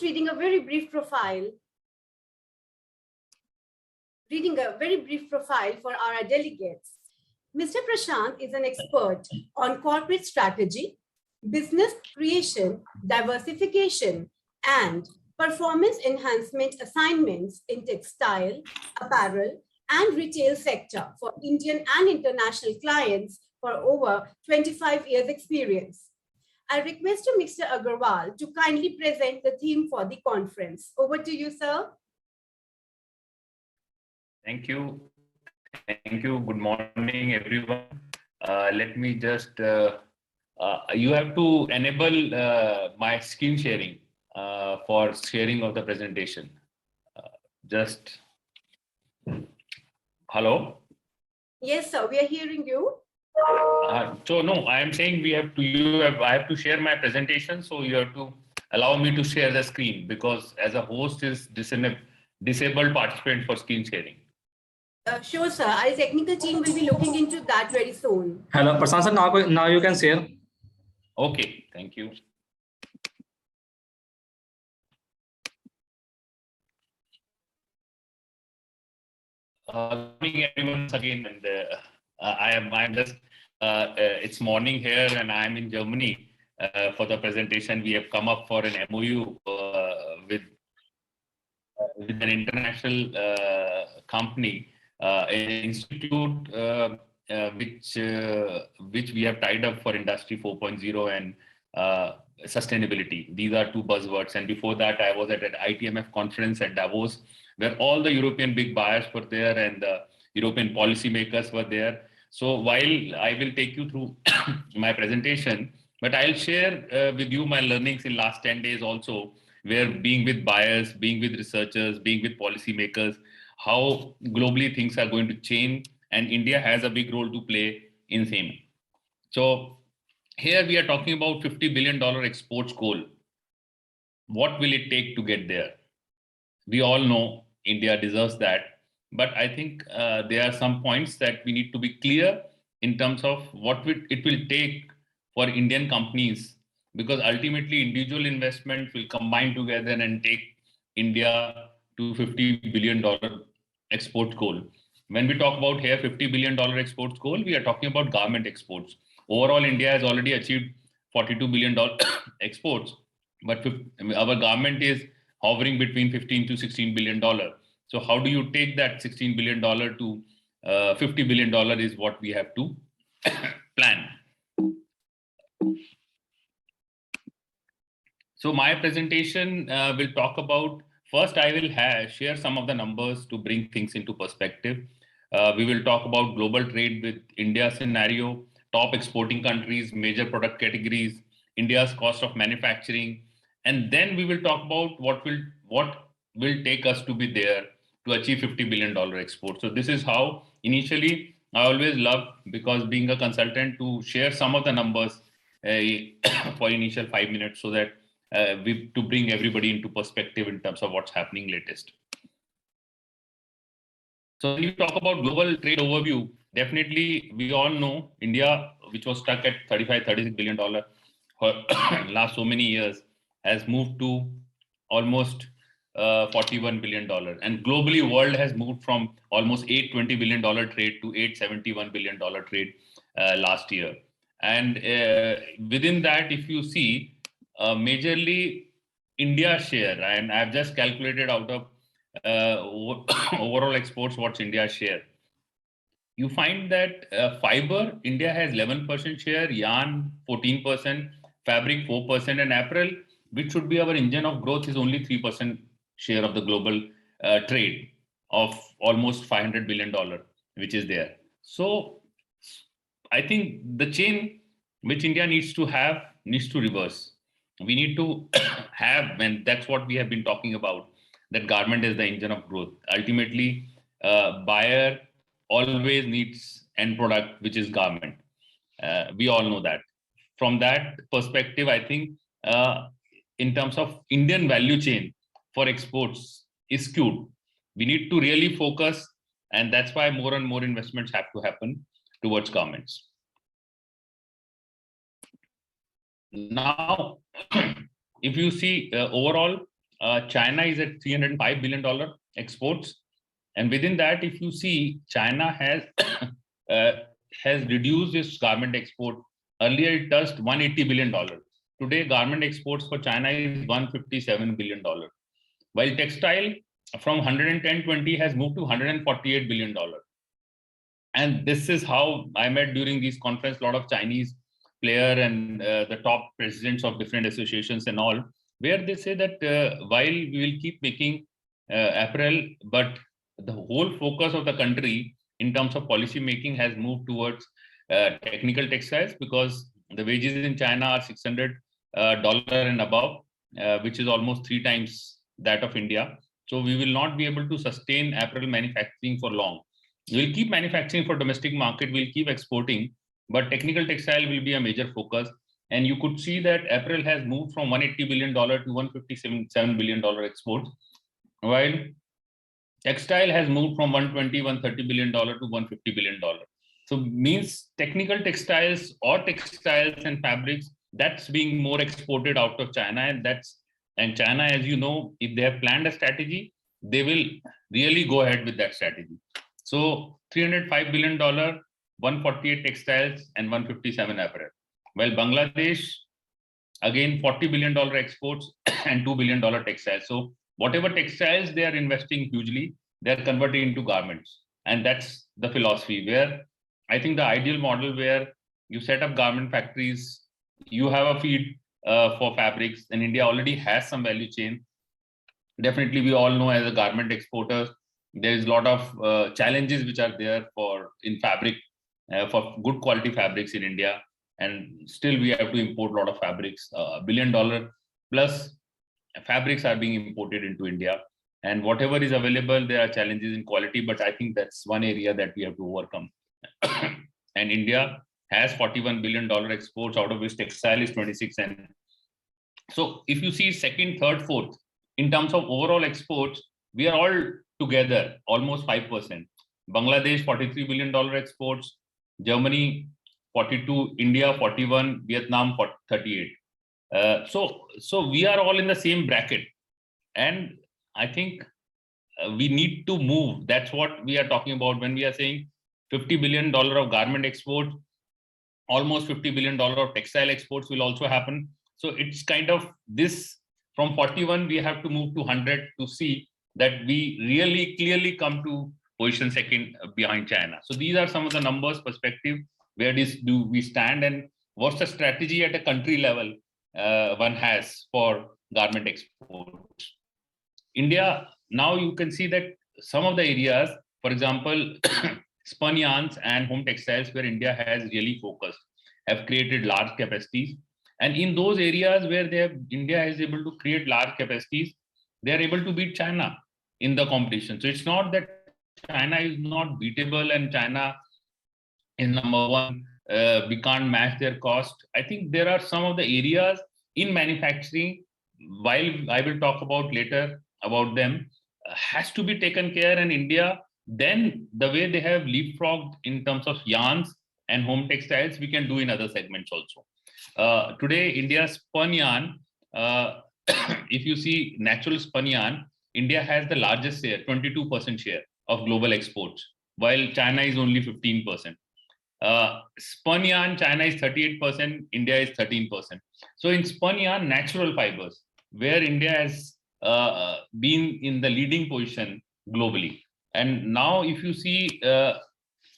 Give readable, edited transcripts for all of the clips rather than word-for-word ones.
just reading a very brief profile for our delegates. Mr. Prashant is an expert on corporate strategy, business creation, diversification, and performance enhancement assignments in textile, apparel, and retail sector for Indian and international clients for over 25 years experience. I request Mr. Agarwal to kindly present the theme for the conference. Over to you, sir. Thank you. Thank you. Good morning, everyone. Let me just, you have to enable my screen sharing for sharing of the presentation. Hello? Yes, sir, we are hearing you. So no, I am saying I have to share my presentation, so you have to allow me to share the screen, because as a host is disabled participant for screen sharing. Sure, sir. Our technical team will be looking into that very soon. Hello, Prashant sir, now you can share. Okay, thank you. Good morning, everyone, again, and I'm just. It's morning here, and I'm in Germany for the presentation. We have come up for an MOU with an international company, an institute which we have tied up for Industry 4.0 and sustainability. These are two buzzwords. And before that, I was at an ITMF conference at Davos, where all the European big buyers were there and the European policymakers were there. So while I will take you through my presentation, but I'll share with you my learnings in last 10 days also, where being with buyers, being with researchers, being with policymakers, how globally things are going to change, and India has a big role to play in same. So here we are talking about $50 billion exports goal. What will it take to get there? We all know India deserves that. But I think there are some points that we need to be clear in terms of what it will take for Indian companies, because ultimately individual investment will combine together and take India to $50 billion export goal. When we talk about here $50 billion exports goal, we are talking about garment exports. Overall, India has already achieved $42 billion exports, but our garment is hovering between $15 to $16 billion. So how do you take that $16 billion to $50 billion is what we have to plan. So my presentation will talk about, first I will share some of the numbers to bring things into perspective. We will talk about global trade with India scenario, top exporting countries, major product categories, India's cost of manufacturing, and then we will talk about what will take us to be there to achieve $50 billion export. So this is how initially I always love, because being a consultant, to share some of the numbers for initial 5 minutes, so that to bring everybody into perspective in terms of what's happening latest. So when you talk about global trade overview, definitely we all know India, which was stuck at $35-36 billion for last so many years, has moved to almost $41 billion. And globally, world has moved from almost $820 billion trade to $871 billion trade last year. And within that, if you see, majorly India share, and I've just calculated out of overall exports, what's India's share. You find that fiber, India has 11% share, yarn 14%, fabric 4%, and apparel, which should be our engine of growth, is only 3% share of the global trade of almost $500 billion, which is there. So I think the chain which India needs to reverse. We need to have, and that's what we have been talking about, that garment is the engine of growth. Ultimately, buyer always needs end product, which is garment. We all know that. From that perspective, I think in terms of Indian value chain for exports is skewed. We need to really focus, and that's why more and more investments have to happen towards garments. Now, if you see overall, China is at $305 billion exports. And within that, if you see, China has has reduced its garment export. Earlier, it touched $180 billion. Today, garment exports for China is $157 billion. While textile from 110-20 has moved to $148 billion. And this is how I met during these conference, a lot of Chinese player and the top presidents of different associations and all, where they say that while we will keep making apparel, but the whole focus of the country in terms of policy making has moved towards technical textiles, because the wages in China are $600 and above, which is almost 3 times that of India. So we will not be able to sustain apparel manufacturing for long. We'll keep manufacturing for domestic market, we'll keep exporting, but technical textile will be a major focus. And you could see that apparel has moved from $180 billion to $157 billion exports, while textile has moved from $130 billion to $150 billion. So means technical textiles or textiles and fabrics, that's being more exported out of China. And China, as you know, if they have planned a strategy, they will really go ahead with that strategy. So $305 billion, 148 textiles and 157 apparel. While Bangladesh, again, $40 billion exports and $2 billion textiles. So whatever textiles they are investing hugely, they're converting into garments. And that's the philosophy, where I think the ideal model where you set up garment factories, you have a feed for fabrics, and India already has some value chain. Definitely, we all know as a garment exporter, there is a lot of challenges which are there in fabric, for good quality fabrics in India. And still we have to import a lot of fabrics. $1 billion plus fabrics are being imported into India. And whatever is available, there are challenges in quality, but I think that's one area that we have to overcome. And India has $41 billion exports, out of which textile is 26. And so if you see second, third, fourth, in terms of overall exports, we are all together almost 5%. Bangladesh, $43 billion exports, Germany, 42, India, 41, Vietnam, 38. So we are all in the same bracket. And I think we need to move. That's what we are talking about when we are saying $50 billion of garment exports, almost $50 billion of textile exports will also happen. So it's kind of this, from 41, we have to move to 100 to see that we really clearly come to position second behind China. So these are some of the numbers perspective. Where do we stand, and what's the strategy at a country level one has for garment exports? India, now you can see that some of the areas, for example, spun yarns and home textiles, where India has really focused, have created large capacities. And in those areas where India is able to create large capacities, they are able to beat China in the competition. So it's not that China is not beatable and China is number one, we can't match their cost. I think there are some of the areas in manufacturing, while I will talk about later about them, has to be taken care. And India, then the way they have leapfrogged in terms of yarns and home textiles, we can do in other segments also. Today, India's spun yarn, if you see natural spun yarn, India has the largest share, 22% share of global exports, while China is only 15%. Spun yarn, China is 38%, India is 13%. So in spun yarn, natural fibers, where India has been in the leading position globally. And now if you see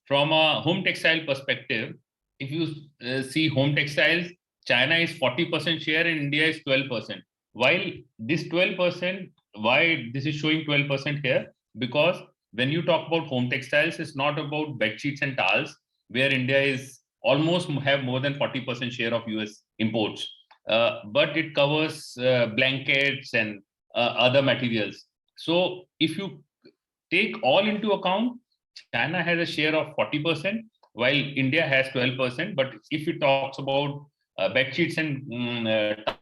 from a home textile perspective, if you see home textiles, China is 40% share and India is 12%. While this 12%, why this is showing 12% here? Because when you talk about home textiles, it's not about bed sheets and towels, where India is almost have more than 40% share of US imports. But it covers blankets and other materials. So if you take all into account, China has a share of 40%, while India has 12%. But if it talks about bed sheets and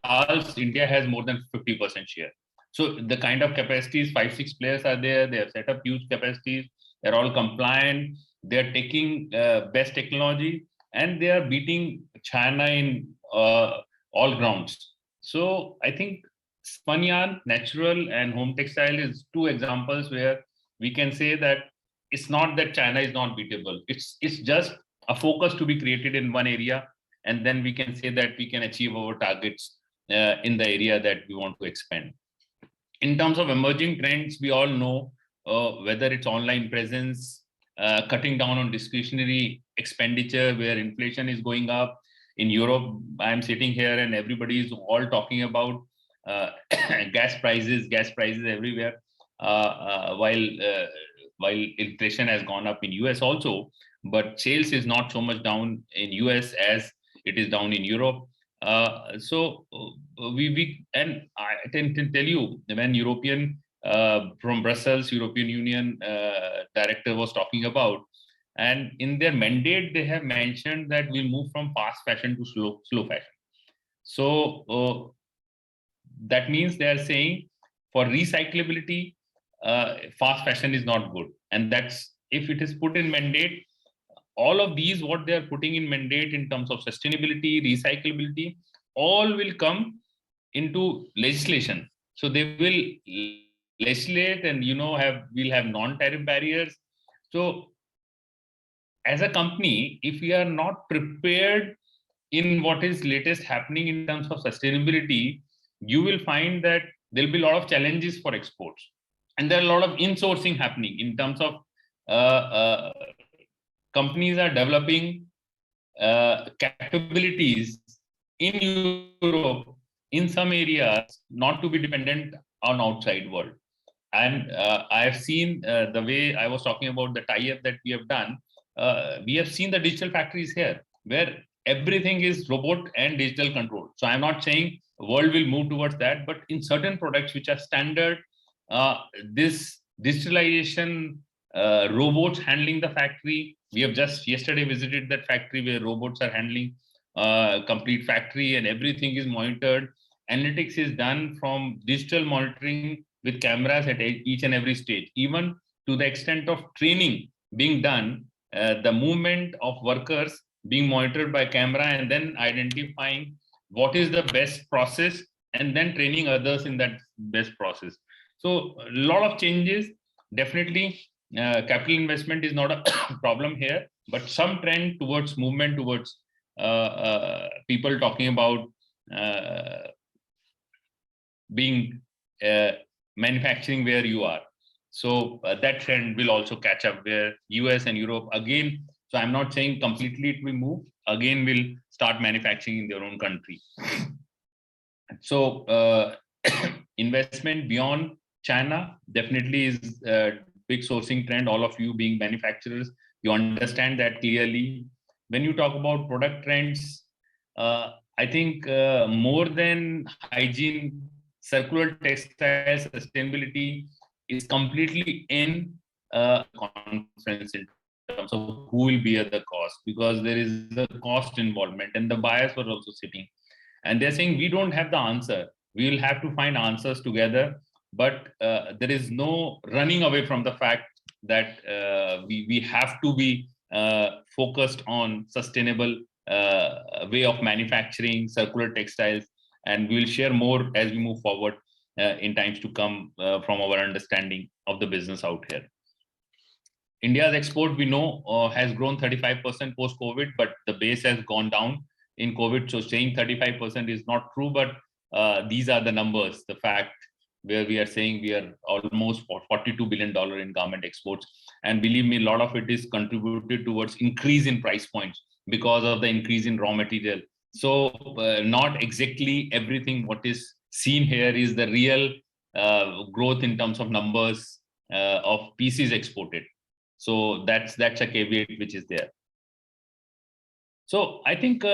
towels, India has more than 50% share. So the kind of capacities, 5-6 players are there. They have set up huge capacities. They're all compliant. They're taking best technology, and they are beating China in all grounds. So I think spun yarn, natural, and home textile is two examples where we can say that it's not that China is not beatable. It's just a focus to be created in one area, and then we can say that we can achieve our targets in the area that we want to expand. In terms of emerging trends, we all know whether it's online presence, cutting down on discretionary expenditure where inflation is going up. In Europe, I'm sitting here and everybody is all talking about gas prices everywhere, while inflation has gone up in US also, but sales is not so much down in US as it is down in Europe. We and I tend to tell you, when European from Brussels, European Union director was talking about, and in their mandate they have mentioned that we'll move from fast fashion to slow fashion. So that means they are saying for recyclability, fast fashion is not good, and that's if it is put in mandate. All of these, what they are putting in mandate in terms of sustainability, recyclability, all will come into legislation. So they will legislate, and we'll have non-tariff barriers. So as a company, if we are not prepared in what is latest happening in terms of sustainability, you will find that there'll be a lot of challenges for exports, and there are a lot of insourcing happening in terms of companies are developing capabilities in Europe in some areas not to be dependent on outside world. And I have seen the way I was talking about the tie-up that we have done. We have seen the digital factories here where everything is robot and digital control. So I'm not saying the world will move towards that, but in certain products which are standard, this digitalization, robots handling the factory. We have just yesterday visited that factory where robots are handling complete factory and everything is monitored. Analytics is done from digital monitoring with cameras at each and every stage, even to the extent of training being done, the movement of workers being monitored by camera, and then identifying what is the best process and then training others in that best process. So a lot of changes. Definitely capital investment is not a problem here, but some trend towards movement towards people talking about being manufacturing where you are. So that trend will also catch up where US and Europe again. So I'm not saying completely it will move, again will start manufacturing in their own country. So investment beyond China definitely is a big sourcing trend. All of you being manufacturers, you understand that clearly. When you talk about product trends, I think more than hygiene, circular textile sustainability is completely in conference in terms of who will bear the cost, because there is a cost involvement, and the buyers were also sitting and they're saying we don't have the answer, we will have to find answers together. But there is no running away from the fact that we have to be focused on sustainable way of manufacturing circular textiles, and we will share more as we move forward in times to come from our understanding of the business out here. India's export, we know, has grown 35% post-COVID, but the base has gone down in COVID. So saying 35% is not true, but these are the numbers, the fact where we are saying we are almost $42 billion in garment exports. And believe me, a lot of it is contributed towards increase in price points because of the increase in raw material. So not exactly everything what is seen here is the real growth in terms of numbers of pieces exported. So that's a caveat which is there. So I think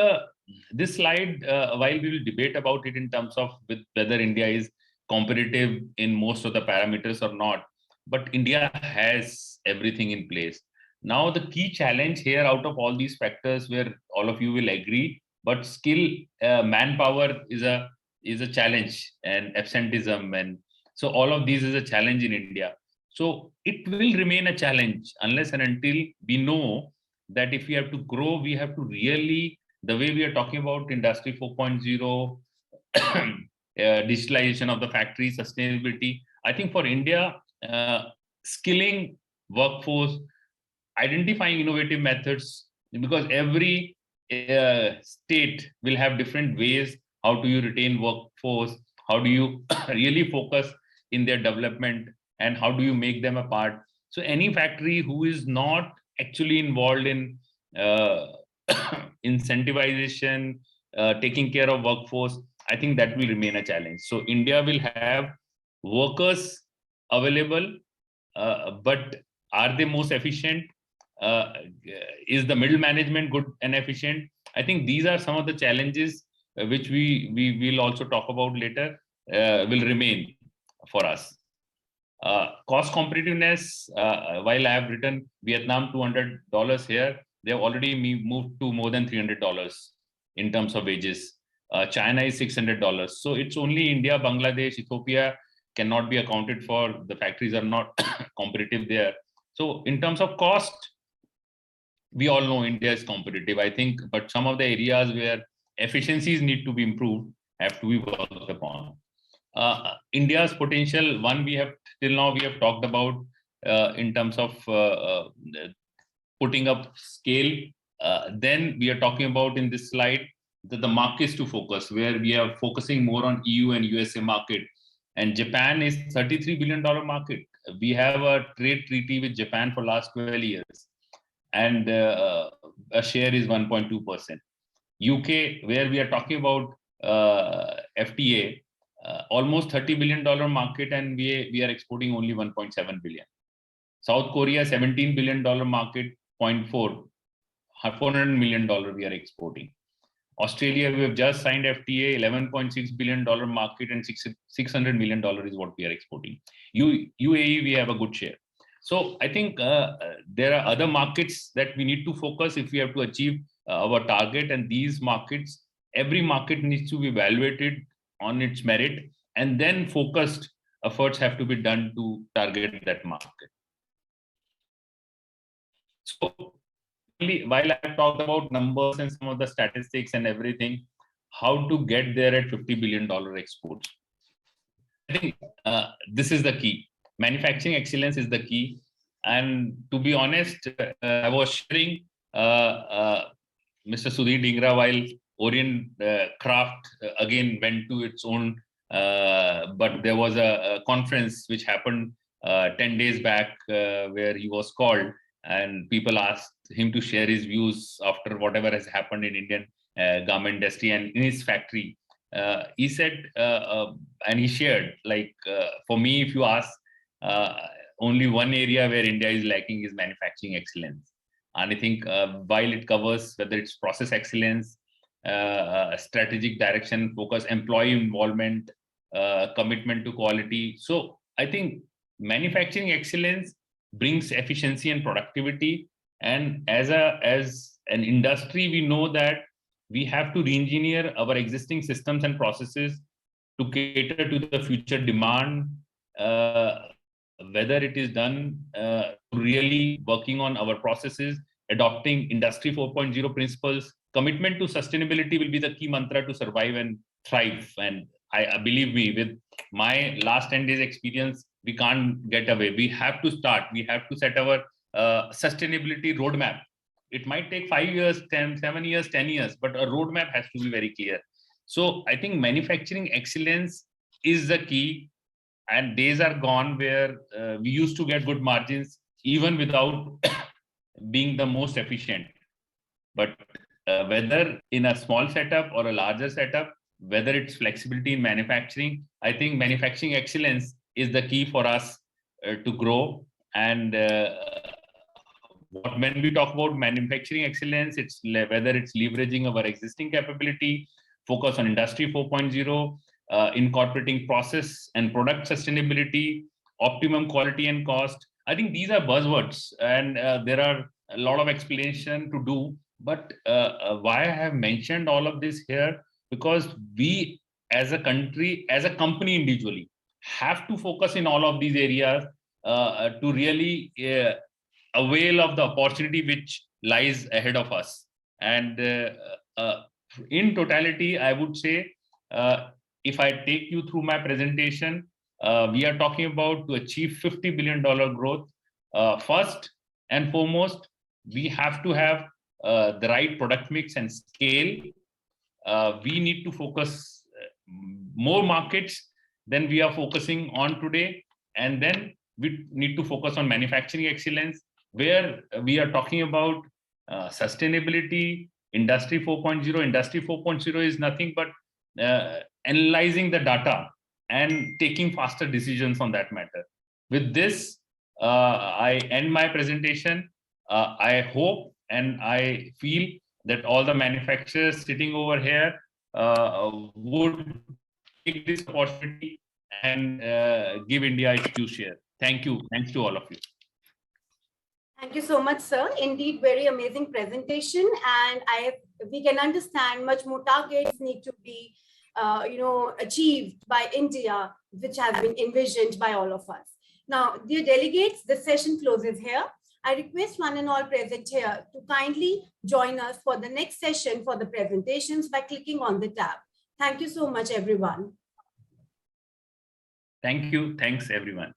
this slide, while we will debate about it in terms of whether India is competitive in most of the parameters or not, but India has everything in place. Now the key challenge here out of all these factors where all of you will agree, but skill, manpower is a challenge, and absenteeism, and so all of these is a challenge in India. So it will remain a challenge unless and until we know that if we have to grow, we have to really, the way we are talking about Industry 4.0, digitalization of the factory, sustainability. I think for India, skilling workforce, identifying innovative methods, because every state will have different ways. How do you retain workforce? How do you really focus in their development, and how do you make them a part? So any factory who is not actually involved in incentivization, taking care of workforce, I think that will remain a challenge. So India will have workers available, but are they most efficient? Is the middle management good and efficient? I think these are some of the challenges which we will also talk about later, will remain for us. Cost competitiveness, while I have written Vietnam $200 here, they have already moved to more than $300 in terms of wages. China is $600. So it's only India, Bangladesh, Ethiopia cannot be accounted for. The factories are not competitive there. So in terms of cost, we all know India is competitive, I think, but some of the areas where efficiencies need to be improved have to be worked upon. India's potential, one we have till now we have talked about in terms of putting up scale. Then we are talking about in this slide that the markets to focus, where we are focusing more on EU and USA market. And Japan is $33 billion market. We have a trade treaty with Japan for last 12 years. And a share is 1.2%. UK, where we are talking about FTA, almost $30 billion market, and we are exporting only 1.7 billion. South Korea, $17 billion market, 0.4, $400 million we are exporting. Australia, we have just signed FTA, $11.6 billion market, and $600 million is what we are exporting. UAE, we have a good share. So I think there are other markets that we need to focus if we have to achieve our target. And these markets, every market needs to be evaluated on its merit, and then focused efforts have to be done to target that market. So while I talked about numbers and some of the statistics and everything, how to get there at $50 billion exports, I think this is the key. Manufacturing excellence is the key. And to be honest, I was sharing Mr. Sudhir Dhingra, while Orient Craft again went to its own, but there was a conference which happened 10 days back where he was called, and people asked him to share his views after whatever has happened in Indian garment industry and in his factory. He said, and he shared, like, for me, if you ask, only one area where India is lacking is manufacturing excellence. And I think while it covers whether it's process excellence, strategic direction, focus, employee involvement, commitment to quality. So I think manufacturing excellence brings efficiency and productivity. And as an industry, we know that we have to re-engineer our existing systems and processes to cater to the future demand, whether it is done really working on our processes, adopting Industry 4.0 principles. Commitment to sustainability will be the key mantra to survive and thrive. And I believe me, with my last 10 days experience, we can't get away. We have to start. We have to set our sustainability roadmap. It might take 5 years, 7 years, 10 years, but a roadmap has to be very clear. So I think manufacturing excellence is the key. And days are gone where we used to get good margins even without being the most efficient. But whether in a small setup or a larger setup, whether it's flexibility in manufacturing, I think manufacturing excellence is the key for us to grow. And when we talk about manufacturing excellence, it's whether it's leveraging our existing capability, focus on Industry 4.0, incorporating process and product sustainability, optimum quality and cost. I think these are buzzwords, and there are a lot of explanation to do. But why I have mentioned all of this here, because we as a country, as a company individually, have to focus in all of these areas to really avail of the opportunity which lies ahead of us. And in totality, I would say if I take you through my presentation, we are talking about to achieve $50 billion growth. First and foremost, we have to have the right product mix and scale. We need to focus more markets than we are focusing on today. And then we need to focus on manufacturing excellence, where we are talking about sustainability, Industry 4.0. Industry 4.0 is nothing but analyzing the data and taking faster decisions on that matter. With this, I end my presentation. I hope and I feel that all the manufacturers sitting over here would take this opportunity and give India its due share. Thank you. Thanks to all of you. Thank you so much, sir. Indeed, very amazing presentation. And we can understand much more targets need to be achieved by India, which has been envisioned by all of us. Now, dear delegates, the session closes here. I request one and all present here to kindly join us for the next session for the presentations by clicking on the tab. Thank you so much, everyone. Thank you. Thanks, everyone.